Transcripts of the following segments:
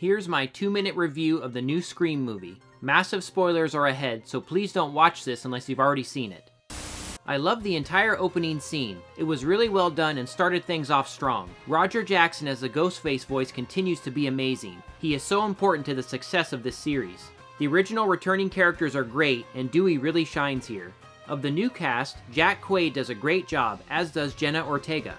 Here's my 2-minute review of the new Scream movie. Massive spoilers are ahead, so please don't watch this unless you've already seen it. I love the entire opening scene. It was really well done and started things off strong. Roger Jackson as the Ghostface voice continues to be amazing. He is so important to the success of this series. The original returning characters are great, and Dewey really shines here. Of the new cast, Jack Quaid does a great job, as does Jenna Ortega.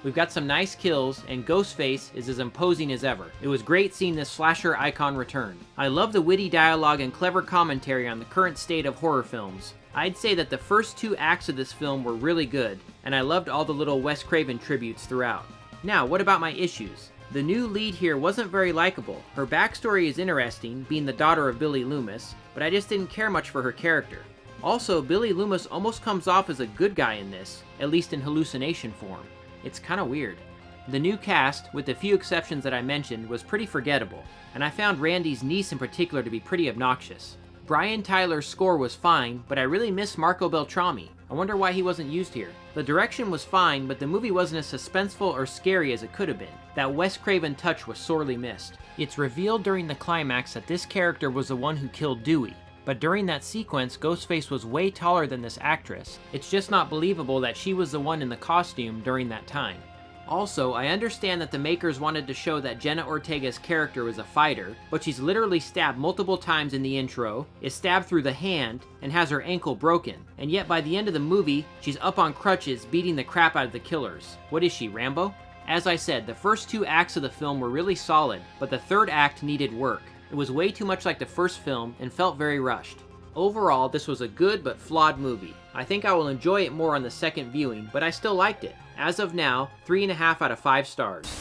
We've got some nice kills, and Ghostface is as imposing as ever. It was great seeing this slasher icon return. I love the witty dialogue and clever commentary on the current state of horror films. I'd say that the first 2 acts of this film were really good, and I loved all the little Wes Craven tributes throughout. Now, what about my issues? The new lead here wasn't very likable. Her backstory is interesting, being the daughter of Billy Loomis, but I just didn't care much for her character. Also, Billy Loomis almost comes off as a good guy in this, at least in hallucination form. It's kinda weird. The new cast, with the few exceptions that I mentioned, was pretty forgettable, and I found Randy's niece in particular to be pretty obnoxious. Brian Tyler's score was fine, but I really miss Marco Beltrami. I wonder why he wasn't used here. The direction was fine, but the movie wasn't as suspenseful or scary as it could have been. That Wes Craven touch was sorely missed. It's revealed during the climax that this character was the one who killed Dewey. But during that sequence, Ghostface was way taller than this actress. It's just not believable that she was the one in the costume during that time. Also, I understand that the makers wanted to show that Jenna Ortega's character was a fighter, but she's literally stabbed multiple times in the intro, is stabbed through the hand, and has her ankle broken. And yet by the end of the movie, she's up on crutches beating the crap out of the killers. What is she, Rambo? As I said, the first 2 acts of the film were really solid, but the 3rd act needed work. It was way too much like the first film and felt very rushed. Overall, this was a good but flawed movie. I think I will enjoy it more on the second viewing, but I still liked it. As of now, 3.5 out of 5 stars.